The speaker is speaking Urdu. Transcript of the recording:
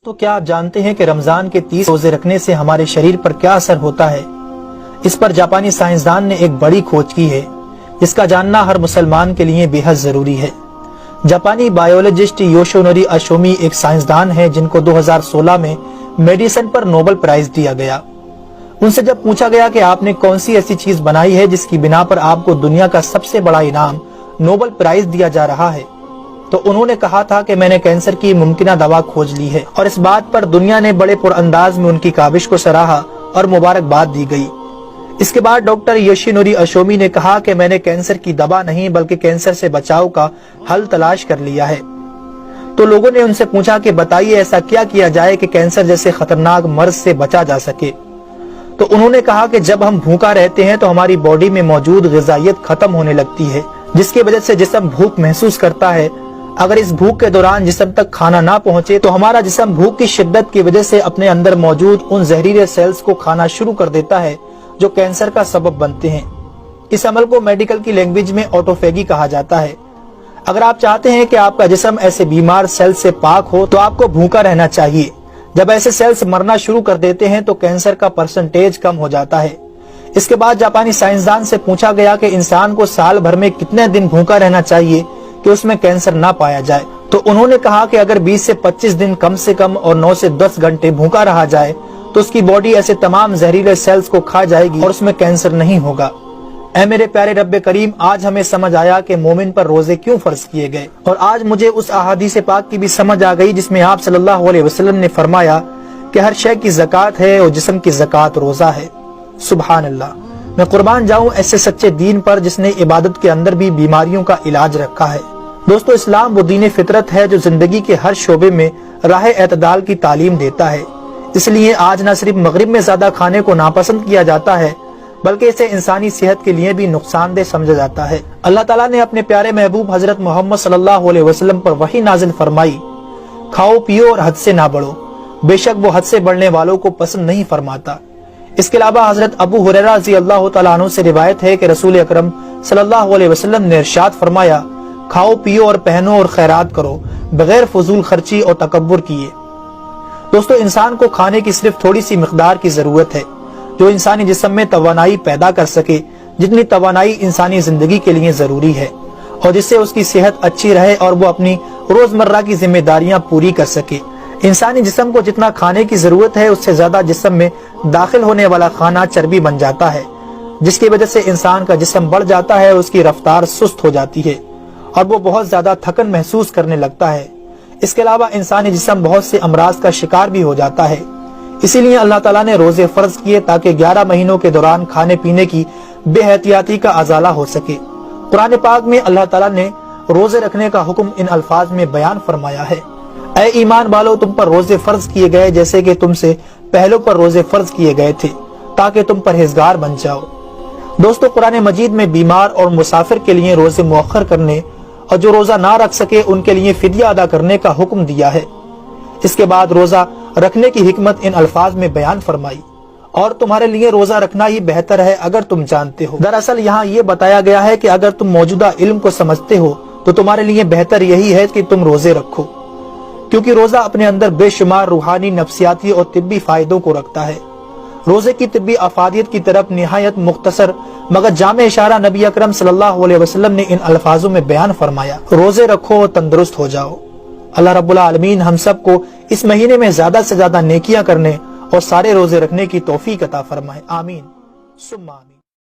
تو کیا آپ جانتے ہیں کہ رمضان کے 30 روزے رکھنے سے ہمارے شریر پر کیا اثر ہوتا ہے؟ اس پر جاپانی سائنسدان نے ایک بڑی کھوج کی ہے جس کا جاننا ہر مسلمان کے لیے بے حد ضروری ہے۔ جاپانی بایولوجسٹ یوشونوری اشومی ایک سائنسدان ہے جن کو 2016 میں میڈیسن پر نوبل پرائز دیا گیا۔ ان سے جب پوچھا گیا کہ آپ نے کون سی ایسی چیز بنائی ہے جس کی بنا پر آپ کو دنیا کا سب سے بڑا انعام نوبل پرائز دیا جا رہا ہے، تو انہوں نے کہا تھا کہ میں نے کینسر کی ممکنہ دوا کھوج لی ہے، اور اس بات پر دنیا نے بڑے پر انداز میں ان کی کاوش کو سراہا اور مبارکباد دی گئی۔ اس کے بعد ڈاکٹر یوشینوری اشومی نے کہا کہ میں نے کینسر کی دوا نہیں بلکہ کینسر سے بچاؤ کا حل تلاش کر لیا ہے۔ تو لوگوں نے ان سے پوچھا کہ بتائیے ایسا کیا کیا جائے کہ کینسر جیسے خطرناک مرض سے بچا جا سکے؟ تو انہوں نے کہا کہ جب ہم بھوکا رہتے ہیں تو ہماری باڈی میں موجود غذائیت ختم ہونے لگتی ہے، جس کی وجہ سے جسم بھوک محسوس کرتا ہے۔ اگر اس بھوک کے دوران جسم تک کھانا نہ پہنچے تو ہمارا جسم بھوک کی شدت کی وجہ سے اپنے اندر موجود ان زہریلے سیلز کو کھانا شروع کر دیتا ہے جو کینسر کا سبب بنتے ہیں۔ اس عمل کو میڈیکل کی لینگویج میں آٹوفیگی کہا جاتا ہے۔ اگر آپ چاہتے ہیں کہ آپ کا جسم ایسے بیمار سیل سے پاک ہو تو آپ کو بھوکا رہنا چاہیے۔ جب ایسے سیلز مرنا شروع کر دیتے ہیں تو کینسر کا پرسنٹیج کم ہو جاتا ہے۔ اس کے بعد جاپانی سائنسدان سے پوچھا گیا کہ انسان کو سال بھر میں کتنے دن بھوکا رہنا چاہیے کہ اس میں کینسر نہ پایا جائے؟ تو انہوں نے کہا کہ اگر 20 سے 25 دن کم سے کم اور 9 سے 10 گھنٹے بھوکا رہا جائے تو اس کی باڈی ایسے تمام زہریلے سیلز کو کھا جائے گی اور اس میں کینسر نہیں ہوگا۔ اے میرے پیارے رب کریم، آج ہمیں سمجھ آیا کہ مومن پر روزے کیوں فرض کیے گئے، اور آج مجھے اس احادیث پاک کی بھی سمجھ آ گئی جس میں آپ صلی اللہ علیہ وسلم نے فرمایا کہ ہر شے کی زکوٰۃ ہے اور جسم کی زکوٰۃ روزہ ہے۔ سبحان اللہ، میں قربان جاؤں ایسے سچے دین پر جس نے عبادت کے اندر بھی بیماریوں کا علاج رکھا ہے۔ دوستو، اسلام وہ دین فطرت ہے جو زندگی کے ہر شعبے میں راہ اعتدال کی تعلیم دیتا ہے۔ اس لیے آج نہ صرف مغرب میں زیادہ کھانے کو ناپسند کیا جاتا ہے بلکہ اسے انسانی صحت کے لیے بھی نقصان دہ سمجھا جاتا ہے۔ اللہ تعالیٰ نے اپنے پیارے محبوب حضرت محمد صلی اللہ علیہ وسلم پر وحی نازل فرمائی، کھاؤ پیو اور حد سے نہ بڑھو، بے شک وہ حد سے بڑھنے والوں کو پسند نہیں فرماتا۔ اس کے علاوہ حضرت ابو ہریرہ رضی اللہ تعالیٰ عنہ سے روایت ہے کہ رسول اکرم صلی اللہ علیہ وسلم نے ارشاد فرمایا، کھاؤ پیو اور پہنو اور خیرات کرو بغیر فضول خرچی اور تکبر کیے۔ دوستو، انسان کو کھانے کی صرف تھوڑی سی مقدار کی ضرورت ہے جو انسانی جسم میں توانائی پیدا کر سکے، جتنی توانائی انسانی زندگی کے لیے ضروری ہے، اور جس سے اس کی صحت اچھی رہے اور وہ اپنی روزمرہ کی ذمہ داریاں پوری کر سکے۔ انسانی جسم کو جتنا کھانے کی ضرورت ہے اس سے زیادہ جسم میں داخل ہونے والا کھانا چربی بن جاتا ہے، جس کی وجہ سے انسان کا جسم بڑھ جاتا ہے، اس کی رفتار سست ہو جاتی ہے اور وہ بہت زیادہ تھکن محسوس کرنے لگتا ہے۔ اس کے علاوہ انسانی جسم بہت سے امراض کا شکار بھی ہو جاتا ہے۔ اسی لیے اللہ تعالیٰ نے روزے فرض کیے تاکہ 11 مہینوں کے دوران کھانے پینے کی بے احتیاطی کا ازالہ ہو سکے۔ قرآن پاک میں اللہ تعالیٰ نے روزے رکھنے کا حکم ان الفاظ میں بیان فرمایا ہے، اے ایمان والو، تم پر روزے فرض کیے گئے جیسے کہ تم سے پہلوں پر روزے فرض کیے گئے تھے تاکہ تم پرہیزگار بن جاؤ۔ دوستو، قرآن مجید میں بیمار اور مسافر کے لیے روزے مؤخر کرنے اور جو روزہ نہ رکھ سکے ان کے لیے فدیہ ادا کرنے کا حکم دیا ہے۔ اس کے بعد روزہ رکھنے کی حکمت ان الفاظ میں بیان فرمائی، اور تمہارے لیے روزہ رکھنا ہی بہتر ہے اگر تم جانتے ہو۔ دراصل یہاں یہ بتایا گیا ہے کہ اگر تم موجودہ علم کو سمجھتے ہو تو تمہارے لیے بہتر یہی ہے کہ تم روزے رکھو، کیونکہ روزہ اپنے اندر بے شمار روحانی، نفسیاتی اور طبی فائدوں کو رکھتا ہے۔ روزے کی طبی افادیت کی طرف نہایت مختصر مگر جامع اشارہ نبی اکرم صلی اللہ علیہ وسلم نے ان الفاظوں میں بیان فرمایا، روزے رکھو اور تندرست ہو جاؤ۔ اللہ رب العالمین ہم سب کو اس مہینے میں زیادہ سے زیادہ نیکیاں کرنے اور سارے روزے رکھنے کی توفیق عطا فرمائے، آمین ثم آمین۔